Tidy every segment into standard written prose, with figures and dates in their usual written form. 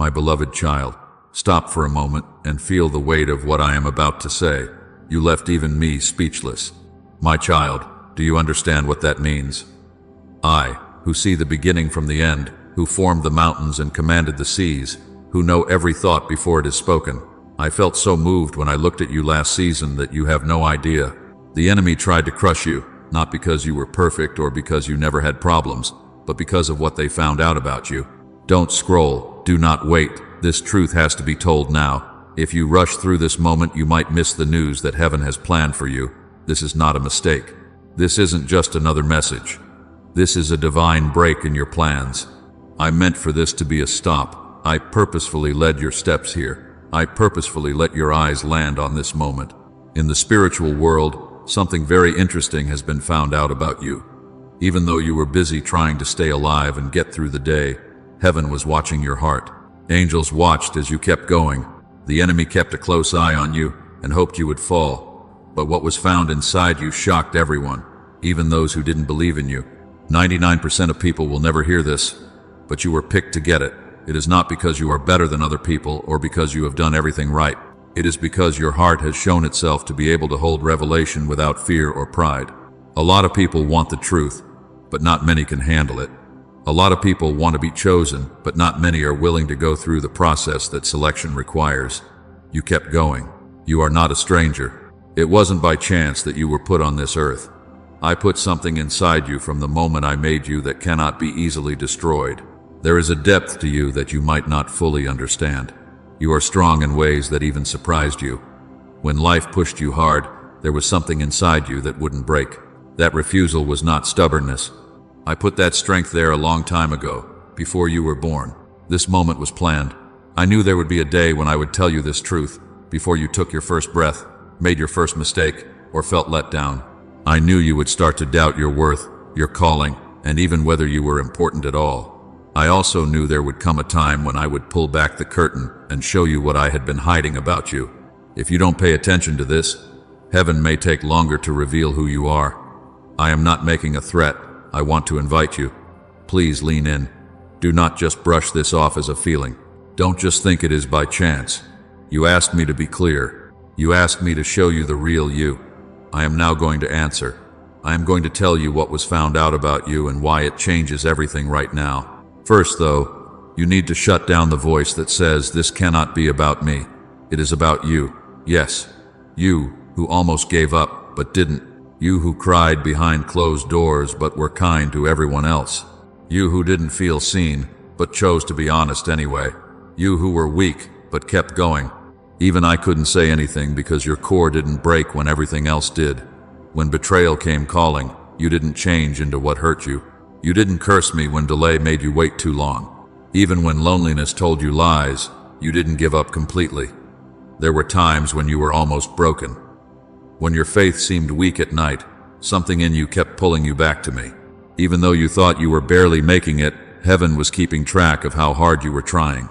My beloved child, stop for a moment and feel the weight of what I am about to say. You left even me speechless. My child, do you understand what that means? I, who see the beginning from the end, who formed the mountains and commanded the seas, who know every thought before it is spoken. I felt so moved when I looked at you last season that you have no idea. The enemy tried to crush you, not because you were perfect or because you never had problems, but because of what they found out about you. Don't scroll, do not wait. This truth has to be told now. If you rush through this moment, you might miss the news that heaven has planned for you. This is not a mistake. This isn't just another message. This is a divine break in your plans. I meant for this to be a stop. I purposefully led your steps here. I purposefully let your eyes land on this moment. In the spiritual world, something very interesting has been found out about you. Even though you were busy trying to stay alive and get through the day, heaven was watching your heart. Angels watched as you kept going. The enemy kept a close eye on you and hoped you would fall. But what was found inside you shocked everyone, even those who didn't believe in you. 99% of people will never hear this, but you were picked to get it. It is not because you are better than other people or because you have done everything right. It is because your heart has shown itself to be able to hold revelation without fear or pride. A lot of people want the truth, but not many can handle it. A lot of people want to be chosen, but not many are willing to go through the process that selection requires. You kept going. You are not a stranger. It wasn't by chance that you were put on this earth. I put something inside you from the moment I made you that cannot be easily destroyed. There is a depth to you that you might not fully understand. You are strong in ways that even surprised you. When life pushed you hard, there was something inside you that wouldn't break. That refusal was not stubbornness. I put that strength there a long time ago, before you were born. This moment was planned. I knew there would be a day when I would tell you this truth, before you took your first breath, made your first mistake, or felt let down. I knew you would start to doubt your worth, your calling, and even whether you were important at all. I also knew there would come a time when I would pull back the curtain and show you what I had been hiding about you. If you don't pay attention to this, heaven may take longer to reveal who you are. I am not making a threat. I want to invite you. Please lean in. Do not just brush this off as a feeling. Don't just think it is by chance. You asked me to be clear. You asked me to show you the real you. I am now going to answer. I am going to tell you what was found out about you and why it changes everything right now. First, though, you need to shut down the voice that says this cannot be about me. It is about you. Yes, you who almost gave up but didn't. You who cried behind closed doors but were kind to everyone else. You who didn't feel seen but chose to be honest anyway. You who were weak but kept going. Even I couldn't say anything because your core didn't break when everything else did. When betrayal came calling, you didn't change into what hurt you. You didn't curse me when delay made you wait too long. Even when loneliness told you lies, you didn't give up completely. There were times when you were almost broken. When your faith seemed weak at night, something in you kept pulling you back to me. Even though you thought you were barely making it, heaven was keeping track of how hard you were trying.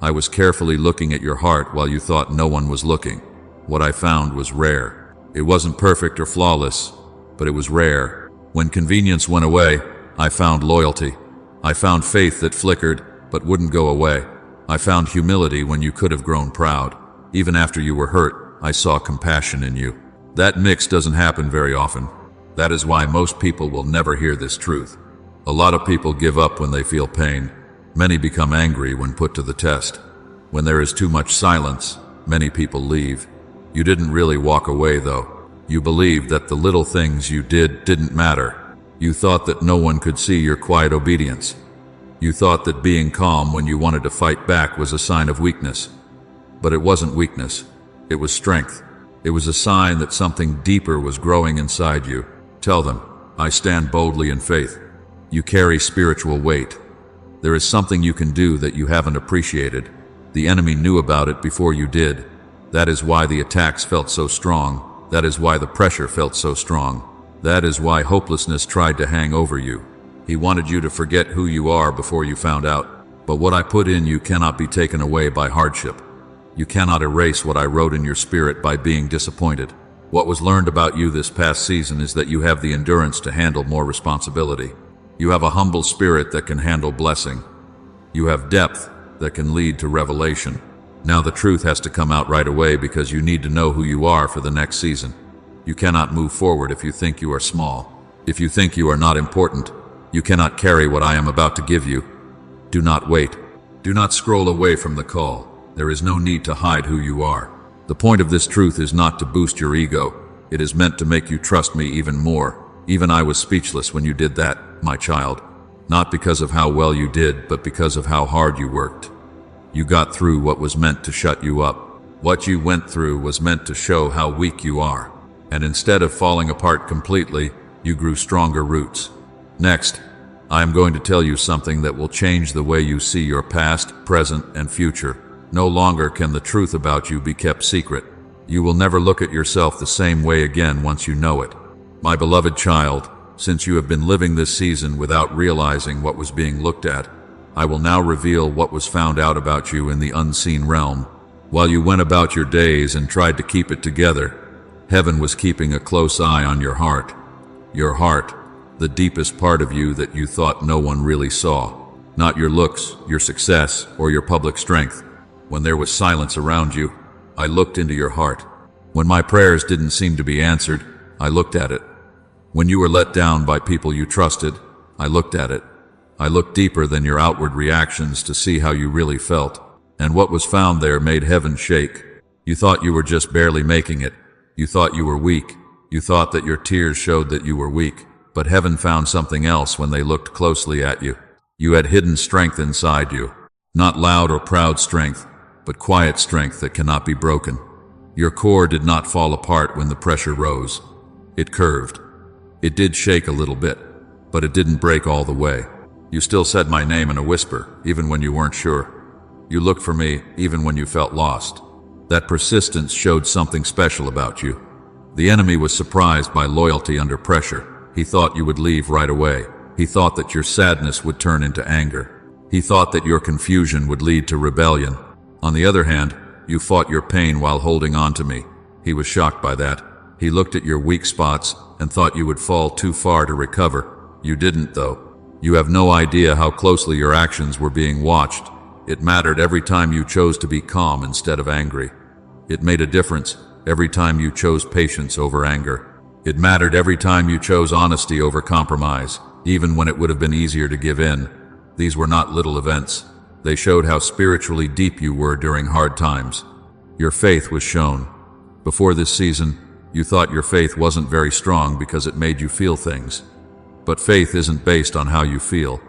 I was carefully looking at your heart while you thought no one was looking. What I found was rare. It wasn't perfect or flawless, but it was rare. When convenience went away, I found loyalty. I found faith that flickered but wouldn't go away. I found humility when you could have grown proud. Even after you were hurt, I saw compassion in you. That mix doesn't happen very often. That is why most people will never hear this truth. A lot of people give up when they feel pain. Many become angry when put to the test. When there is too much silence, many people leave. You didn't really walk away, though. You believed that the little things you did didn't matter. You thought that no one could see your quiet obedience. You thought that being calm when you wanted to fight back was a sign of weakness. But it wasn't weakness. It was strength. It was a sign that something deeper was growing inside you. Tell them, I stand boldly in faith. You carry spiritual weight. There is something you can do that you haven't appreciated. The enemy knew about it before you did. That is why the attacks felt so strong. That is why the pressure felt so strong. That is why hopelessness tried to hang over you. He wanted you to forget who you are before you found out. But what I put in you cannot be taken away by hardship. You cannot erase what I wrote in your spirit by being disappointed. What was learned about you this past season is that you have the endurance to handle more responsibility. You have a humble spirit that can handle blessing. You have depth, that can lead to revelation. Now the truth has to come out right away because you need to know who you are for the next season. You cannot move forward if you think you are small. If you think you are not important, you cannot carry what I am about to give you. Do not wait. Do not scroll away from the call. There is no need to hide who you are. The point of this truth is not to boost your ego. It is meant to make you trust me even more. Even I was speechless when you did that, my child. Not because of how well you did, but because of how hard you worked. You got through what was meant to shut you up. What you went through was meant to show how weak you are. And instead of falling apart completely, you grew stronger roots. Next, I am going to tell you something that will change the way you see your past, present, and future. No longer can the truth about you be kept secret. You will never look at yourself the same way again once you know it. My beloved child, since you have been living this season without realizing what was being looked at, I will now reveal what was found out about you in the unseen realm. While you went about your days and tried to keep it together, heaven was keeping a close eye on your heart. Your heart, the deepest part of you that you thought no one really saw. Not your looks, your success, or your public strength. When there was silence around you, I looked into your heart. When my prayers didn't seem to be answered, I looked at it. When you were let down by people you trusted, I looked at it. I looked deeper than your outward reactions to see how you really felt. And what was found there made heaven shake. You thought you were just barely making it. You thought you were weak. You thought that your tears showed that you were weak. But heaven found something else when they looked closely at you. You had hidden strength inside you. Not loud or proud strength, but quiet strength that cannot be broken. Your core did not fall apart when the pressure rose. It curved. It did shake a little bit, but it didn't break all the way. You still said my name in a whisper, even when you weren't sure. You looked for me, even when you felt lost. That persistence showed something special about you. The enemy was surprised by loyalty under pressure. He thought you would leave right away. He thought that your sadness would turn into anger. He thought that your confusion would lead to rebellion. On the other hand, you fought your pain while holding on to me. He was shocked by that. He looked at your weak spots and thought you would fall too far to recover. You didn't, though. You have no idea how closely your actions were being watched. It mattered every time you chose to be calm instead of angry. It made a difference every time you chose patience over anger. It mattered every time you chose honesty over compromise, even when it would have been easier to give in. These were not little events. They showed how spiritually deep you were during hard times. Your faith was shown. Before this season, you thought your faith wasn't very strong because it made you feel things. But faith isn't based on how you feel.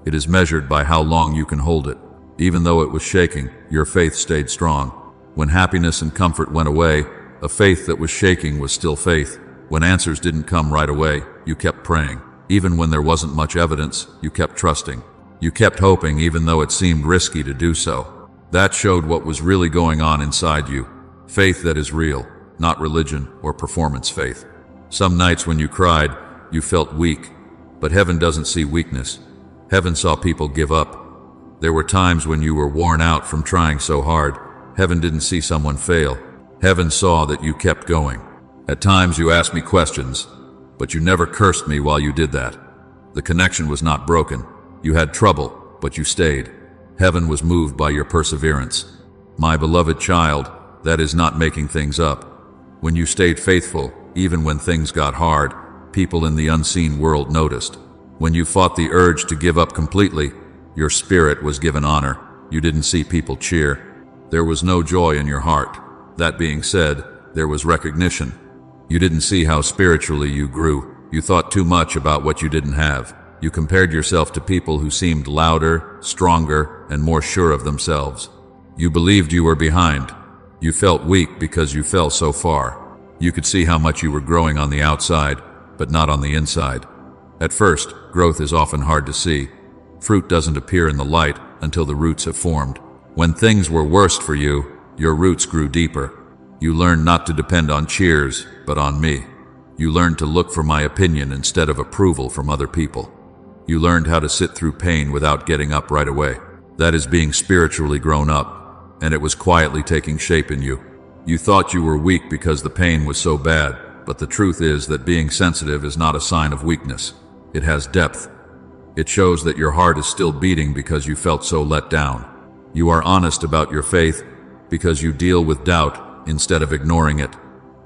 It is measured by how long you can hold it. Even though it was shaking, your faith stayed strong. When happiness and comfort went away, a faith that was shaking was still faith. When answers didn't come right away, you kept praying. Even when there wasn't much evidence, you kept trusting. You kept hoping even though it seemed risky to do so. That showed what was really going on inside you. Faith that is real, not religion or performance faith. Some nights when you cried, you felt weak. But heaven doesn't see weakness. Heaven saw people give up. There were times when you were worn out from trying so hard. Heaven didn't see someone fail. Heaven saw that you kept going. At times you asked me questions, but you never cursed me while you did that. The connection was not broken. You had trouble, but you stayed. Heaven was moved by your perseverance. My beloved child, that is not making things up. When you stayed faithful, even when things got hard, people in the unseen world noticed. When you fought the urge to give up completely, your spirit was given honor. You didn't see people cheer. There was no joy in your heart. That being said, there was recognition. You didn't see how spiritually you grew. You thought too much about what you didn't have. You compared yourself to people who seemed louder, stronger, and more sure of themselves. You believed you were behind. You felt weak because you fell so far. You could see how much you were growing on the outside, but not on the inside. At first, growth is often hard to see. Fruit doesn't appear in the light until the roots have formed. When things were worst for you, your roots grew deeper. You learned not to depend on cheers, but on me. You learned to look for my opinion instead of approval from other people. You learned how to sit through pain without getting up right away. That is being spiritually grown up, and it was quietly taking shape in you. You thought you were weak because the pain was so bad, but the truth is that being sensitive is not a sign of weakness. It has depth. It shows that your heart is still beating because you felt so let down. You are honest about your faith because you deal with doubt instead of ignoring it.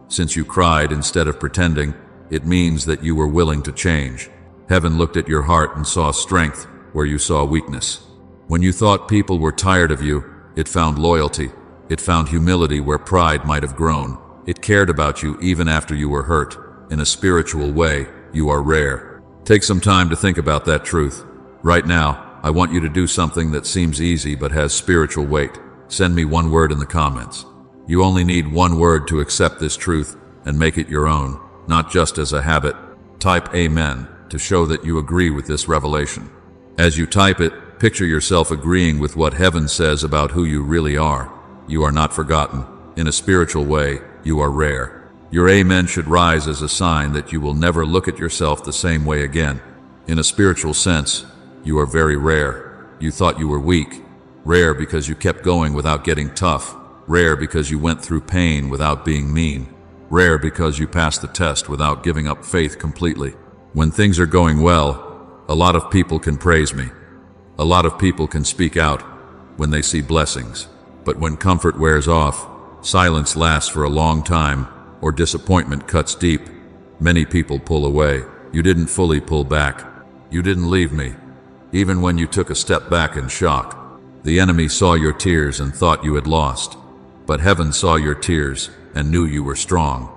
Since you cried instead of pretending, it means that you were willing to change. Heaven looked at your heart and saw strength where you saw weakness. When you thought people were tired of you, it found loyalty. It found humility where pride might have grown. It cared about you even after you were hurt. In a spiritual way, you are rare. Take some time to think about that truth. Right now, I want you to do something that seems easy but has spiritual weight. Send me one word in the comments. You only need one word to accept this truth and make it your own, not just as a habit. Type Amen to show that you agree with this revelation. As you type it, picture yourself agreeing with what heaven says about who you really are. You are not forgotten. In a spiritual way, you are rare. Your Amen should rise as a sign that you will never look at yourself the same way again. In a spiritual sense, you are very rare. You thought you were weak. Rare because you kept going without getting tough. Rare because you went through pain without being mean. Rare because you passed the test without giving up faith completely. When things are going well, a lot of people can praise me. A lot of people can speak out when they see blessings. But when comfort wears off, silence lasts for a long time, or disappointment cuts deep, many people pull away. You didn't fully pull back. You didn't leave me. Even when you took a step back in shock, the enemy saw your tears and thought you had lost. But heaven saw your tears and knew you were strong.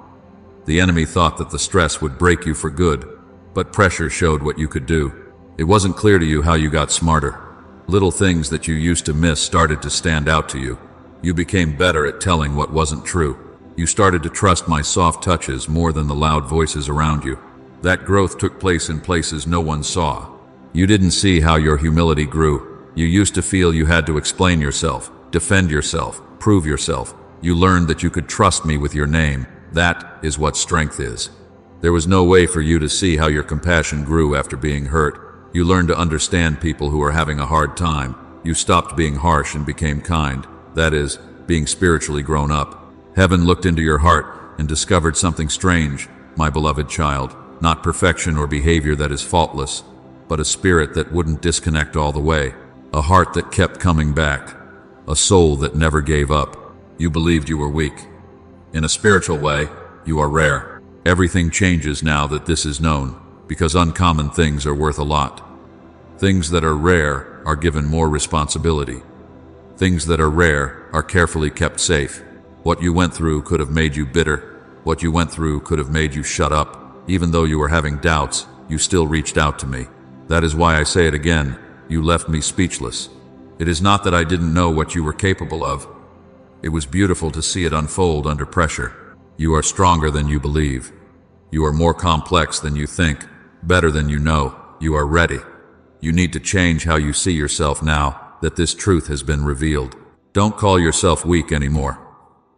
The enemy thought that the stress would break you for good, but pressure showed what you could do. It wasn't clear to you how you got smarter. Little things that you used to miss started to stand out to you. You became better at telling what wasn't true. You started to trust my soft touches more than the loud voices around you. That growth took place in places no one saw. You didn't see how your humility grew. You used to feel you had to explain yourself, defend yourself, prove yourself. You learned that you could trust me with your name. That is what strength is. There was no way for you to see how your compassion grew after being hurt. You learned to understand people who are having a hard time. You stopped being harsh and became kind. That is, being spiritually grown up. Heaven looked into your heart and discovered something strange, my beloved child. Not perfection or behavior that is faultless, but a spirit that wouldn't disconnect all the way. A heart that kept coming back. A soul that never gave up. You believed you were weak. In a spiritual way, you are rare. Everything changes now that this is known, because uncommon things are worth a lot. Things that are rare are given more responsibility. Things that are rare are carefully kept safe. What you went through could have made you bitter. What you went through could have made you shut up. Even though you were having doubts, you still reached out to me. That is why I say it again, you left me speechless. It is not that I didn't know what you were capable of. It was beautiful to see it unfold under pressure. You are stronger than you believe. You are more complex than you think, better than you know. You are ready. You need to change how you see yourself now that this truth has been revealed. Don't call yourself weak anymore.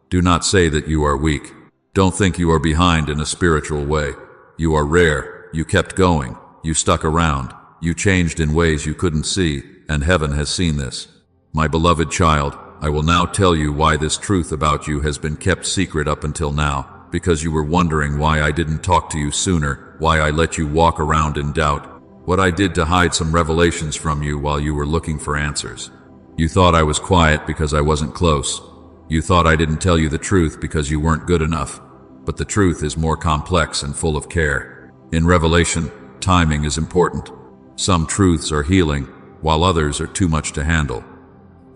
Do not say that you are weak. Don't think you are behind in a spiritual way. You are rare. You kept going. You stuck around. You changed in ways you couldn't see, and heaven has seen this. My beloved child, I will now tell you why this truth about you has been kept secret up until now, because you were wondering why I didn't talk to you sooner, why I let you walk around in doubt, what I did to hide some revelations from you while you were looking for answers. You thought I was quiet because I wasn't close. You thought I didn't tell you the truth because you weren't good enough. But the truth is more complex and full of care. In revelation, timing is important. Some truths are healing, while others are too much to handle.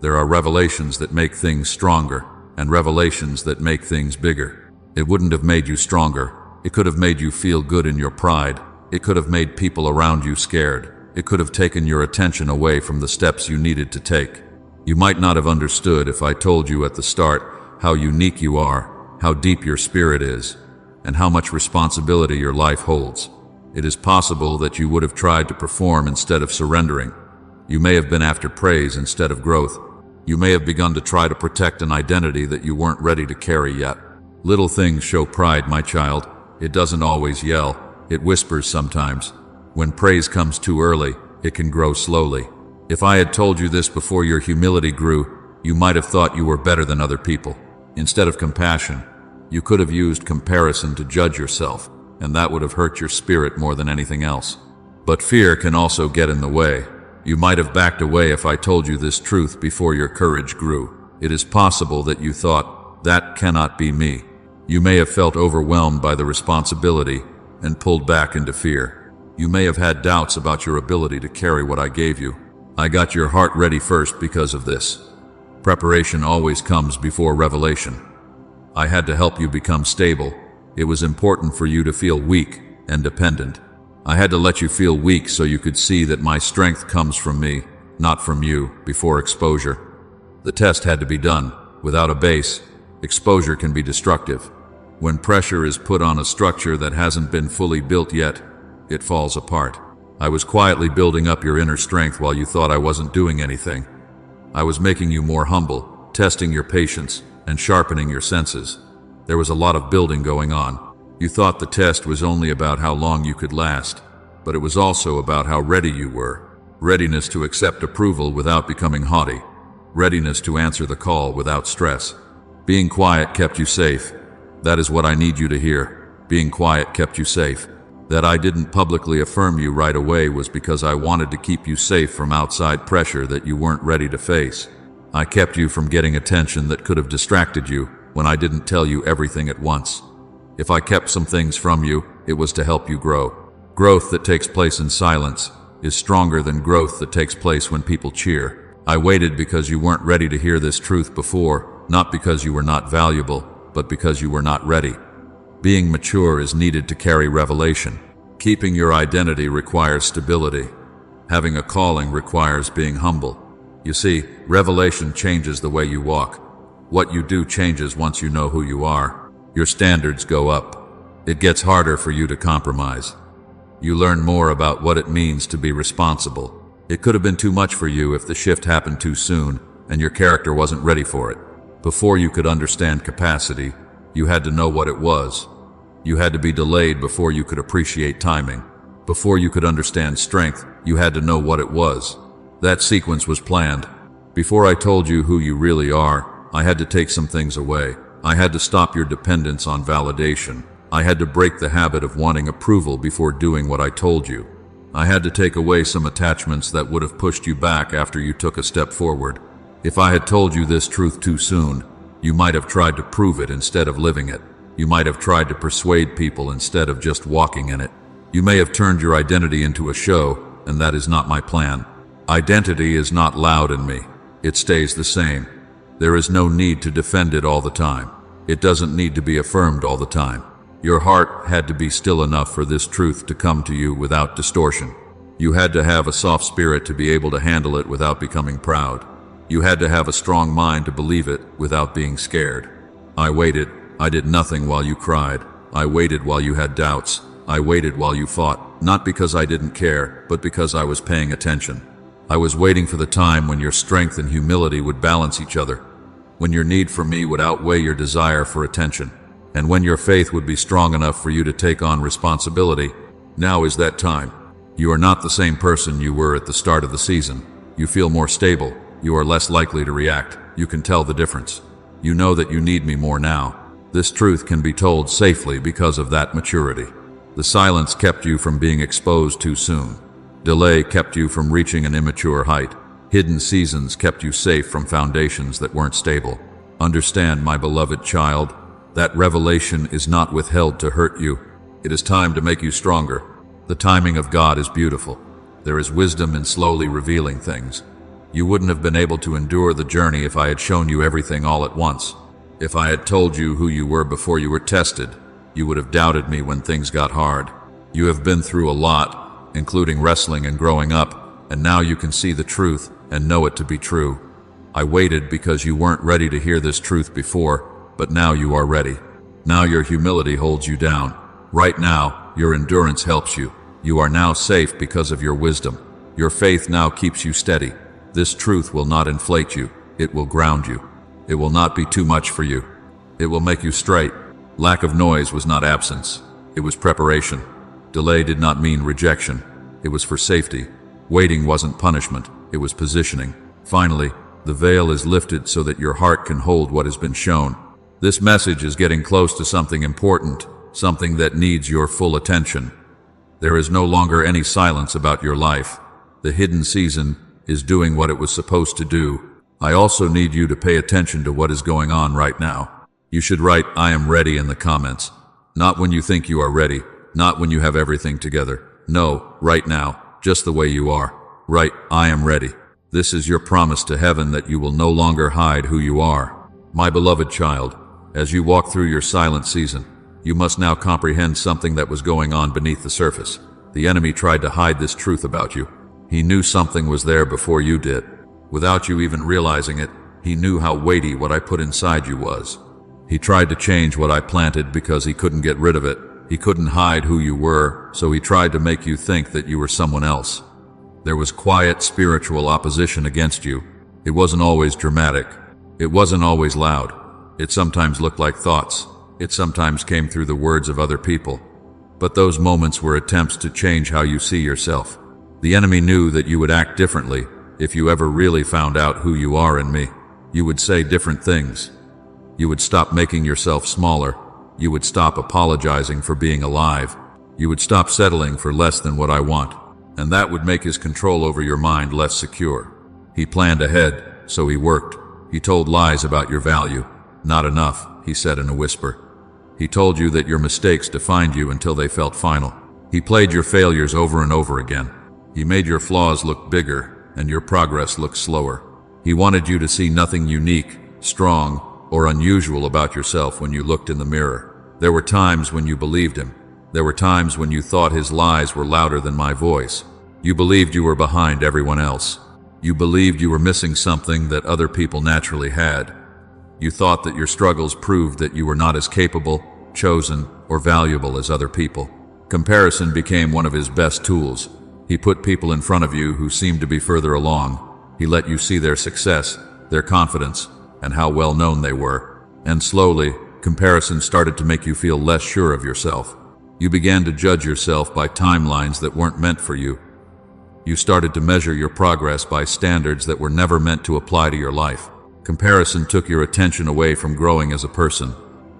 There are revelations that make things stronger, and revelations that make things bigger. It wouldn't have made you stronger. It could have made you feel good in your pride. It could have made people around you scared. It could have taken your attention away from the steps you needed to take. You might not have understood if I told you at the start how unique you are, how deep your spirit is, and how much responsibility your life holds. It is possible that you would have tried to perform instead of surrendering. You may have been after praise instead of growth. You may have begun to try to protect an identity that you weren't ready to carry yet. Little things show pride, my child. It doesn't always yell. It whispers sometimes. When praise comes too early, it can grow slowly. If I had told you this before your humility grew, you might have thought you were better than other people. Instead of compassion, you could have used comparison to judge yourself, and that would have hurt your spirit more than anything else. But fear can also get in the way. You might have backed away if I told you this truth before your courage grew. It is possible that you thought, that cannot be me. You may have felt overwhelmed by the responsibility and pulled back into fear. You may have had doubts about your ability to carry what I gave you. I got your heart ready first because of this. Preparation always comes before revelation. I had to help you become stable. It was important for you to feel weak and dependent. I had to let you feel weak so you could see that my strength comes from me, not from you, before exposure. The test had to be done. Without a base, exposure can be destructive. When pressure is put on a structure that hasn't been fully built yet, it falls apart. I was quietly building up your inner strength while you thought I wasn't doing anything. I was making you more humble, testing your patience, and sharpening your senses. There was a lot of building going on. You thought the test was only about how long you could last, but it was also about how ready you were. Readiness to accept approval without becoming haughty. Readiness to answer the call without stress. Being quiet kept you safe. That is what I need you to hear. Being quiet kept you safe. That I didn't publicly affirm you right away was because I wanted to keep you safe from outside pressure that you weren't ready to face. I kept you from getting attention that could have distracted you when I didn't tell you everything at once. If I kept some things from you, it was to help you grow. Growth that takes place in silence is stronger than growth that takes place when people cheer. I waited because you weren't ready to hear this truth before, not because you were not valuable, but because you were not ready. Being mature is needed to carry revelation. Keeping your identity requires stability. Having a calling requires being humble. You see, revelation changes the way you walk. What you do changes once you know who you are. Your standards go up. It gets harder for you to compromise. You learn more about what it means to be responsible. It could have been too much for you if the shift happened too soon and your character wasn't ready for it. Before you could understand capacity, you had to know what it was. You had to be delayed before you could appreciate timing. Before you could understand strength, you had to know what it was. That sequence was planned. Before I told you who you really are, I had to take some things away. I had to stop your dependence on validation. I had to break the habit of wanting approval before doing what I told you. I had to take away some attachments that would have pushed you back after you took a step forward. If I had told you this truth too soon, you might have tried to prove it instead of living it. You might have tried to persuade people instead of just walking in it. You may have turned your identity into a show, and that is not my plan. Identity is not loud in me. It stays the same. There is no need to defend it all the time. It doesn't need to be affirmed all the time. Your heart had to be still enough for this truth to come to you without distortion. You had to have a soft spirit to be able to handle it without becoming proud. You had to have a strong mind to believe it without being scared. I waited. I did nothing while you cried. I waited while you had doubts. I waited while you fought, not because I didn't care, but because I was paying attention. I was waiting for the time when your strength and humility would balance each other, when your need for me would outweigh your desire for attention, and when your faith would be strong enough for you to take on responsibility. Now is that time. You are not the same person you were at the start of the season. You feel more stable. You are less likely to react. You can tell the difference. You know that you need me more now. This truth can be told safely because of that maturity. The silence kept you from being exposed too soon. Delay kept you from reaching an immature height. Hidden seasons kept you safe from foundations that weren't stable. Understand, my beloved child, that revelation is not withheld to hurt you. It is time to make you stronger. The timing of God is beautiful. There is wisdom in slowly revealing things. You wouldn't have been able to endure the journey if I had shown you everything all at once. If I had told you who you were before you were tested, you would have doubted me when things got hard. You have been through a lot, including wrestling and growing up, and now you can see the truth and know it to be true. I waited because you weren't ready to hear this truth before, but now you are ready. Now your humility holds you down. Right now, your endurance helps you. You are now safe because of your wisdom. Your faith now keeps you steady. This truth will not inflate you. It will ground you. It will not be too much for you. It will make you straight. Lack of noise was not absence. It was preparation. Delay did not mean rejection. It was for safety. Waiting wasn't punishment. It was positioning. Finally, the veil is lifted so that your heart can hold what has been shown. This message is getting close to something important, something that needs your full attention. There is no longer any silence about your life. The hidden season is doing what it was supposed to do. I also need you to pay attention to what is going on right now. You should write, "I am ready" in the comments. Not when you think you are ready, not when you have everything together. No, right now, just the way you are. Write, "I am ready." This is your promise to heaven that you will no longer hide who you are. My beloved child, as you walk through your silent season, you must now comprehend something that was going on beneath the surface. The enemy tried to hide this truth about you. He knew something was there before you did. Without you even realizing it, he knew how weighty what I put inside you was. He tried to change what I planted because he couldn't get rid of it. He couldn't hide who you were, so he tried to make you think that you were someone else. There was quiet spiritual opposition against you. It wasn't always dramatic. It wasn't always loud. It sometimes looked like thoughts. It sometimes came through the words of other people. But those moments were attempts to change how you see yourself. The enemy knew that you would act differently if you ever really found out who you are in me. You would say different things. You would stop making yourself smaller. You would stop apologizing for being alive. You would stop settling for less than what I want. And that would make his control over your mind less secure. He planned ahead, so he worked. He told lies about your value. Not enough, he said in a whisper. He told you that your mistakes defined you until they felt final. He played your failures over and over again. He made your flaws look bigger and your progress look slower. He wanted you to see nothing unique, strong, or unusual about yourself when you looked in the mirror. There were times when you believed him. There were times when you thought his lies were louder than my voice. You believed you were behind everyone else. You believed you were missing something that other people naturally had. You thought that your struggles proved that you were not as capable, chosen, or valuable as other people. Comparison became one of his best tools. He put people in front of you who seemed to be further along. He let you see their success, their confidence, and how well known they were. And slowly, comparison started to make you feel less sure of yourself. You began to judge yourself by timelines that weren't meant for you. You started to measure your progress by standards that were never meant to apply to your life. Comparison took your attention away from growing as a person.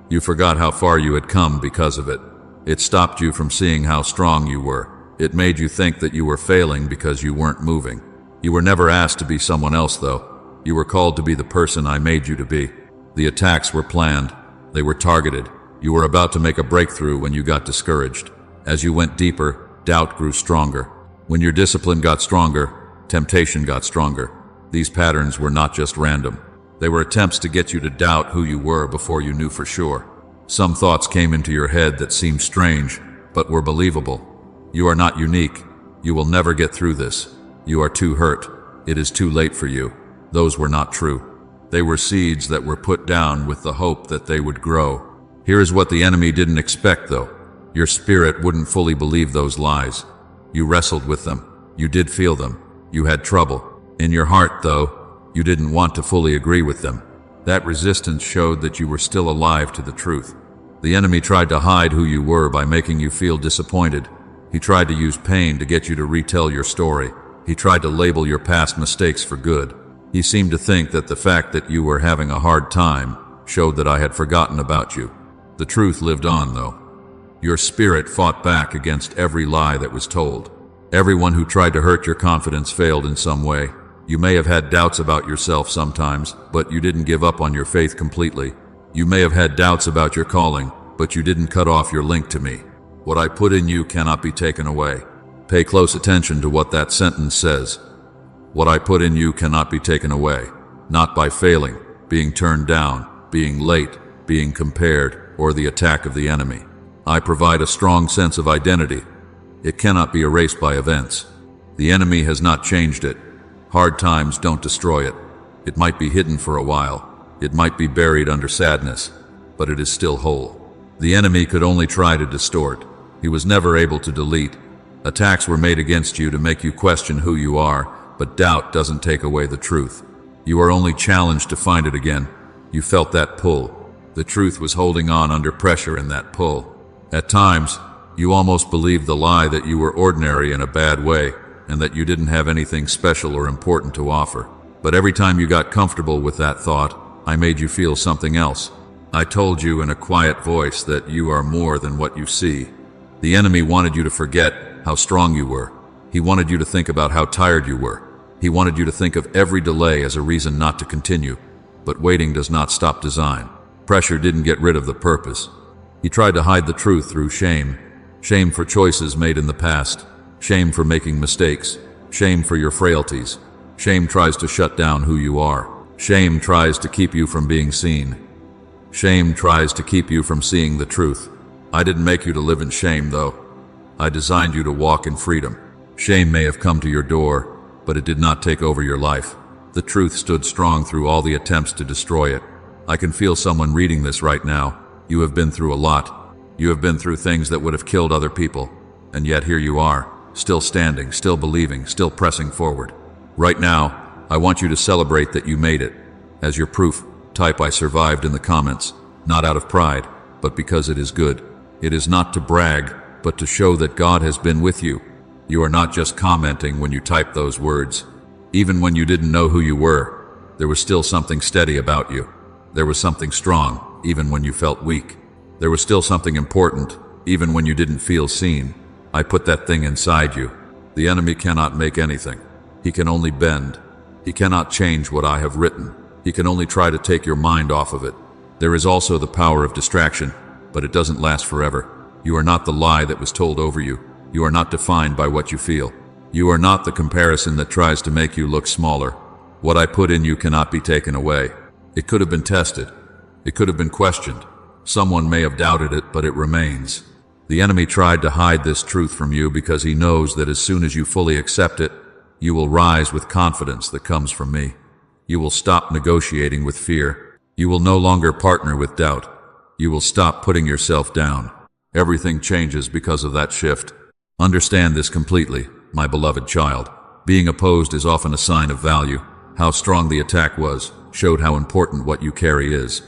You forgot how far you had come because of it. It stopped you from seeing how strong you were. It made you think that you were failing because you weren't moving. You were never asked to be someone else, though. You were called to be the person I made you to be. The attacks were planned. They were targeted. You were about to make a breakthrough when you got discouraged. As you went deeper, doubt grew stronger. When your discipline got stronger, temptation got stronger. These patterns were not just random. They were attempts to get you to doubt who you were before you knew for sure. Some thoughts came into your head that seemed strange, but were believable. You are not unique. You will never get through this. You are too hurt. It is too late for you. Those were not true. They were seeds that were put down with the hope that they would grow. Here is what the enemy didn't expect, though. Your spirit wouldn't fully believe those lies. You wrestled with them. You did feel them. You had trouble. In your heart, though, you didn't want to fully agree with them. That resistance showed that you were still alive to the truth. The enemy tried to hide who you were by making you feel disappointed. He tried to use pain to get you to retell your story. He tried to label your past mistakes for good. He seemed to think that the fact that you were having a hard time showed that I had forgotten about you. The truth lived on, though. Your spirit fought back against every lie that was told. Everyone who tried to hurt your confidence failed in some way. You may have had doubts about yourself sometimes, but you didn't give up on your faith completely. You may have had doubts about your calling, but you didn't cut off your link to me. What I put in you cannot be taken away. Pay close attention to what that sentence says. What I put in you cannot be taken away. Not by failing, being turned down, being late, being compared, or the attack of the enemy. I provide a strong sense of identity. It cannot be erased by events. The enemy has not changed it. Hard times don't destroy it. It might be hidden for a while. It might be buried under sadness, but it is still whole. The enemy could only try to distort. He was never able to delete. Attacks were made against you to make you question who you are, but doubt doesn't take away the truth. You are only challenged to find it again. You felt that pull. The truth was holding on under pressure in that pull. At times, you almost believed the lie that you were ordinary in a bad way, and that you didn't have anything special or important to offer. But every time you got comfortable with that thought, I made you feel something else. I told you in a quiet voice that you are more than what you see. The enemy wanted you to forget how strong you were. He wanted you to think about how tired you were. He wanted you to think of every delay as a reason not to continue. But waiting does not stop design. Pressure didn't get rid of the purpose. He tried to hide the truth through shame. Shame for choices made in the past. Shame for making mistakes. Shame for your frailties. Shame tries to shut down who you are. Shame tries to keep you from being seen. Shame tries to keep you from seeing the truth. I didn't make you to live in shame, though. I designed you to walk in freedom. Shame may have come to your door, but it did not take over your life. The truth stood strong through all the attempts to destroy it. I can feel someone reading this right now. You have been through a lot. You have been through things that would have killed other people. And yet here you are, still standing, still believing, still pressing forward. Right now, I want you to celebrate that you made it. As your proof, type "I survived" in the comments, not out of pride, but because it is good. It is not to brag, but to show that God has been with you. You are not just commenting when you type those words. Even when you didn't know who you were, there was still something steady about you. There was something strong, even when you felt weak. There was still something important, even when you didn't feel seen. I put that thing inside you. The enemy cannot make anything. He can only bend. He cannot change what I have written. He can only try to take your mind off of it. There is also the power of distraction, but it doesn't last forever. You are not the lie that was told over you. You are not defined by what you feel. You are not the comparison that tries to make you look smaller. What I put in you cannot be taken away. It could have been tested. It could have been questioned. Someone may have doubted it, but it remains. The enemy tried to hide this truth from you because he knows that as soon as you fully accept it, you will rise with confidence that comes from me. You will stop negotiating with fear. You will no longer partner with doubt. You will stop putting yourself down. Everything changes because of that shift. Understand this completely, my beloved child. Being opposed is often a sign of value. How strong the attack was showed how important what you carry is.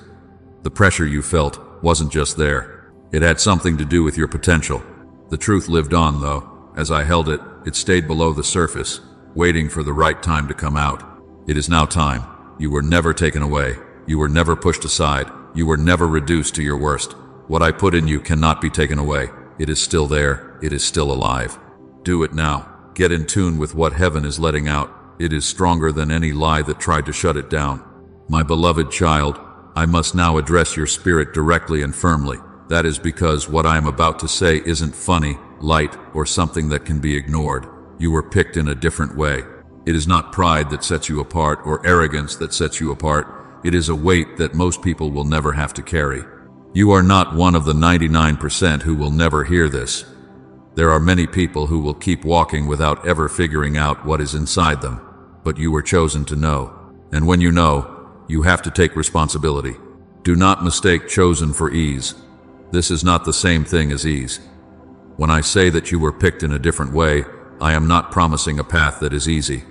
The pressure you felt wasn't just there. It had something to do with your potential. The truth lived on, though. As I held it, it stayed below the surface, waiting for the right time to come out. It is now time. You were never taken away. You were never pushed aside. You were never reduced to your worst. What I put in you cannot be taken away. It is still there. It is still alive. Do it now. Get in tune with what heaven is letting out. It is stronger than any lie that tried to shut it down. My beloved child, I must now address your spirit directly and firmly. That is because what I am about to say isn't funny, light, or something that can be ignored. You were picked in a different way. It is not pride that sets you apart or arrogance that sets you apart. It is a weight that most people will never have to carry. You are not one of the 99% who will never hear this. There are many people who will keep walking without ever figuring out what is inside them. But you were chosen to know. And when you know, you have to take responsibility. Do not mistake chosen for ease. This is not the same thing as ease. When I say that you were picked in a different way, I am not promising a path that is easy.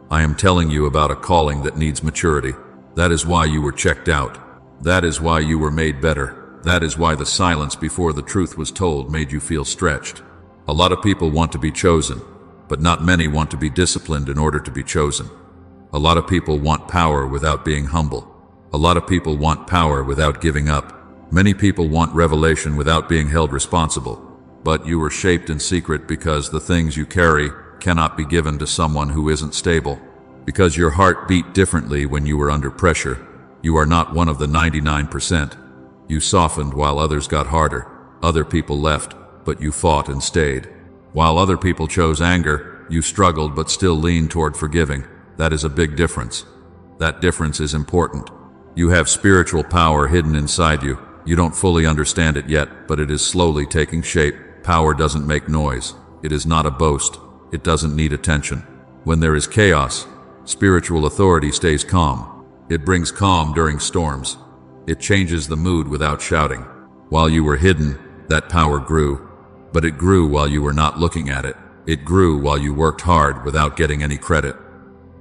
I am telling you about a calling that needs maturity. That is why you were checked out. That is why you were made better. That is why the silence before the truth was told made you feel stretched. A lot of people want to be chosen, but not many want to be disciplined in order to be chosen. A lot of people want power without being humble. A lot of people want power without giving up. Many people want revelation without being held responsible. But you were shaped in secret because the things you carry cannot be given to someone who isn't stable. Because your heart beat differently when you were under pressure. You are not one of the 99%. You softened while others got harder. Other people left, but you fought and stayed. While other people chose anger, you struggled but still leaned toward forgiving. That is a big difference. That difference is important. You have spiritual power hidden inside you. You don't fully understand it yet, but it is slowly taking shape. Power doesn't make noise. It is not a boast. It doesn't need attention. When there is chaos, spiritual authority stays calm. It brings calm during storms. It changes the mood without shouting. While you were hidden, that power grew. But it grew while you were not looking at it. It grew while you worked hard without getting any credit.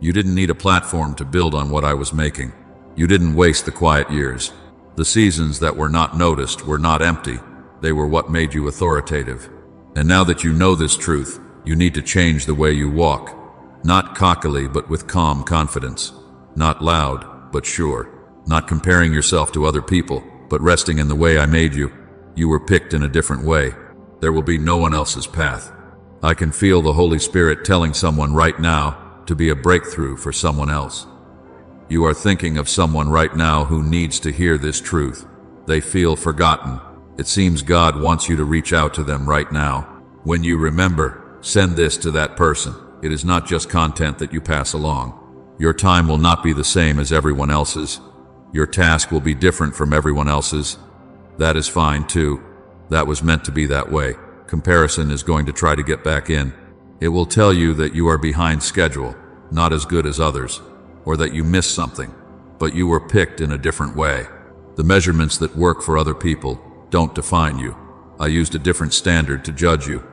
You didn't need a platform to build on what I was making. You didn't waste the quiet years. The seasons that were not noticed were not empty. They were what made you authoritative. And now that you know this truth, you need to change the way you walk. Not cockily, but with calm confidence. Not loud, but sure. Not comparing yourself to other people, but resting in the way I made you. You were picked in a different way. There will be no one else's path. I can feel the Holy Spirit telling someone right now, to be a breakthrough for someone else. You are thinking of someone right now who needs to hear this truth. They feel forgotten. It seems God wants you to reach out to them right now. When you remember, send this to that person. It is not just content that you pass along. Your time will not be the same as everyone else's. Your task will be different from everyone else's. That is fine too. That was meant to be that way. Comparison is going to try to get back in. It will tell you that you are behind schedule, not as good as others, or that you missed something, but you were picked in a different way. The measurements that work for other people don't define you. I used a different standard to judge you.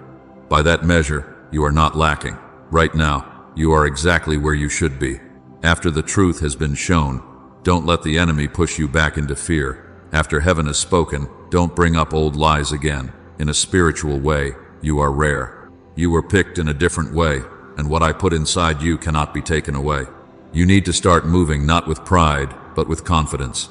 By that measure, you are not lacking. Right now, you are exactly where you should be. After the truth has been shown, don't let the enemy push you back into fear. After heaven has spoken, don't bring up old lies again. In a spiritual way, you are rare. You were picked in a different way, and what I put inside you cannot be taken away. You need to start moving not with pride, but with confidence.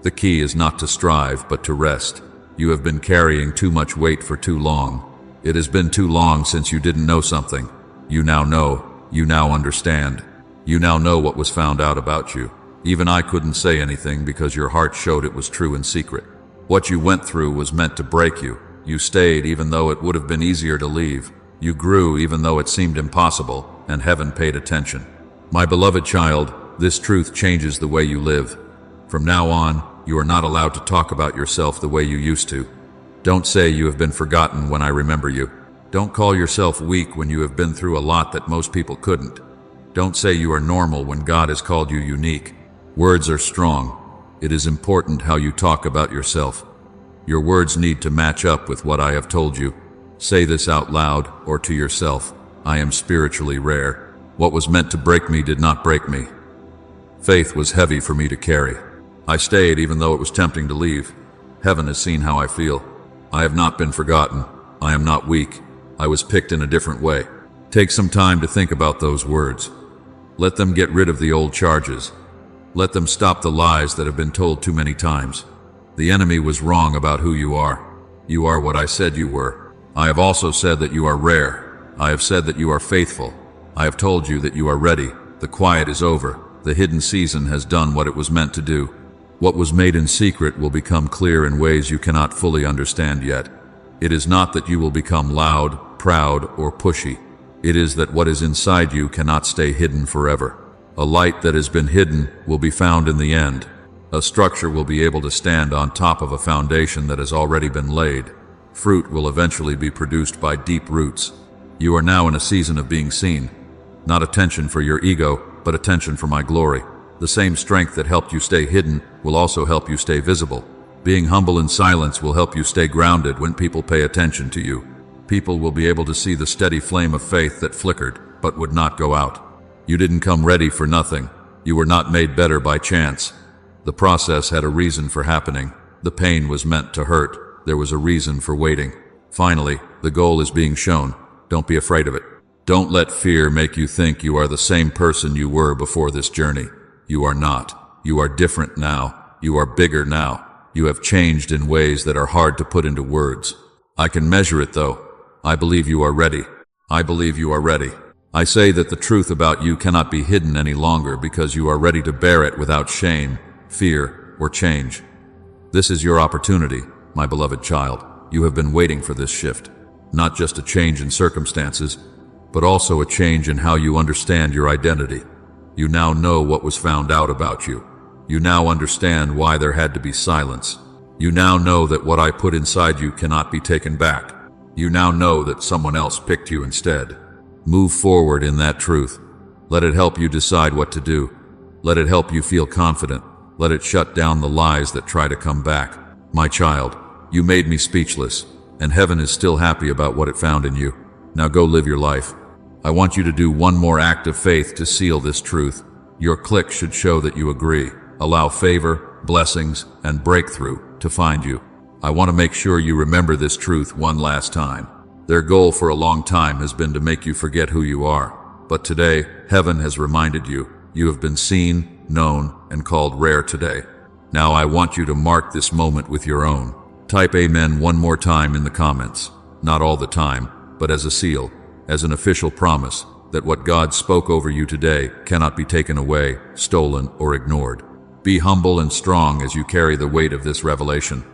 The key is not to strive, but to rest. You have been carrying too much weight for too long. It has been too long since you didn't know something. You now know. You now understand. You now know what was found out about you. Even I couldn't say anything because your heart showed it was true in secret. What you went through was meant to break you. You stayed even though it would have been easier to leave. You grew even though it seemed impossible, and heaven paid attention. My beloved child, this truth changes the way you live. From now on, you are not allowed to talk about yourself the way you used to. Don't say you have been forgotten when I remember you. Don't call yourself weak when you have been through a lot that most people couldn't. Don't say you are normal when God has called you unique. Words are strong. It is important how you talk about yourself. Your words need to match up with what I have told you. Say this out loud or to yourself. I am spiritually rare. What was meant to break me did not break me. Faith was heavy for me to carry. I stayed even though it was tempting to leave. Heaven has seen how I feel. I have not been forgotten. I am not weak. I was picked in a different way. Take some time to think about those words. Let them get rid of the old charges. Let them stop the lies that have been told too many times. The enemy was wrong about who you are. You are what I said you were. I have also said that you are rare. I have said that you are faithful. I have told you that you are ready. The quiet is over. The hidden season has done what it was meant to do. What was made in secret will become clear in ways you cannot fully understand yet. It is not that you will become loud, proud, or pushy. It is that what is inside you cannot stay hidden forever. A light that has been hidden will be found in the end. A structure will be able to stand on top of a foundation that has already been laid. Fruit will eventually be produced by deep roots. You are now in a season of being seen. Not attention for your ego, but attention for my glory. The same strength that helped you stay hidden will also help you stay visible. Being humble in silence will help you stay grounded when people pay attention to you. People will be able to see the steady flame of faith that flickered, but would not go out. You didn't come ready for nothing. You were not made better by chance. The process had a reason for happening. The pain was meant to hurt. There was a reason for waiting. Finally, the goal is being shown. Don't be afraid of it. Don't let fear make you think you are the same person you were before this journey. You are not. You are different now. You are bigger now. You have changed in ways that are hard to put into words. I can measure it though. I believe you are ready. I believe you are ready. I say that the truth about you cannot be hidden any longer because you are ready to bear it without shame, fear, or change. This is your opportunity, my beloved child. You have been waiting for this shift. Not just a change in circumstances, but also a change in how you understand your identity. You now know what was found out about you. You now understand why there had to be silence. You now know that what I put inside you cannot be taken back. You now know that someone else picked you instead. Move forward in that truth. Let it help you decide what to do. Let it help you feel confident. Let it shut down the lies that try to come back. My child, you made me speechless, and heaven is still happy about what it found in you. Now go live your life. I want you to do one more act of faith to seal this truth. Your click should show that you agree. Allow favor, blessings, and breakthrough to find you. I want to make sure you remember this truth one last time. Their goal for a long time has been to make you forget who you are. But today, heaven has reminded you, you have been seen, known, and called rare today. Now I want you to mark this moment with your own. Type amen one more time in the comments. Not all the time, but as a seal, as an official promise that what God spoke over you today cannot be taken away, stolen, or ignored. Be humble and strong as you carry the weight of this revelation.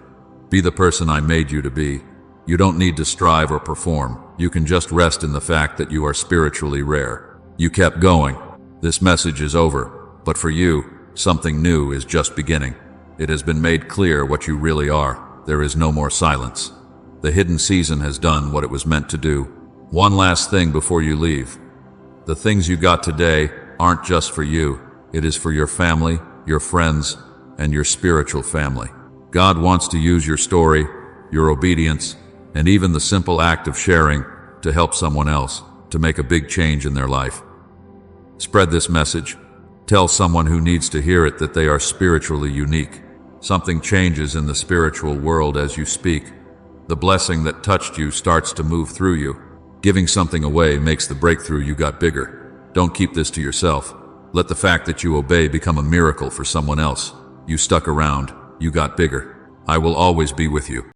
Be the person I made you to be. You don't need to strive or perform. You can just rest in the fact that you are spiritually rare. You kept going. This message is over, but for you, something new is just beginning. It has been made clear what you really are. There is no more silence. The hidden season has done what it was meant to do. One last thing before you leave. The things you got today aren't just for you. It is for your family, your friends, and your spiritual family. God wants to use your story, your obedience, and even the simple act of sharing to help someone else, to make a big change in their life. Spread this message. Tell someone who needs to hear it that they are spiritually unique. Something changes in the spiritual world as you speak. The blessing that touched you starts to move through you. Giving something away makes the breakthrough you got bigger. Don't keep this to yourself. Let the fact that you obey become a miracle for someone else. You stuck around. You got bigger. I will always be with you.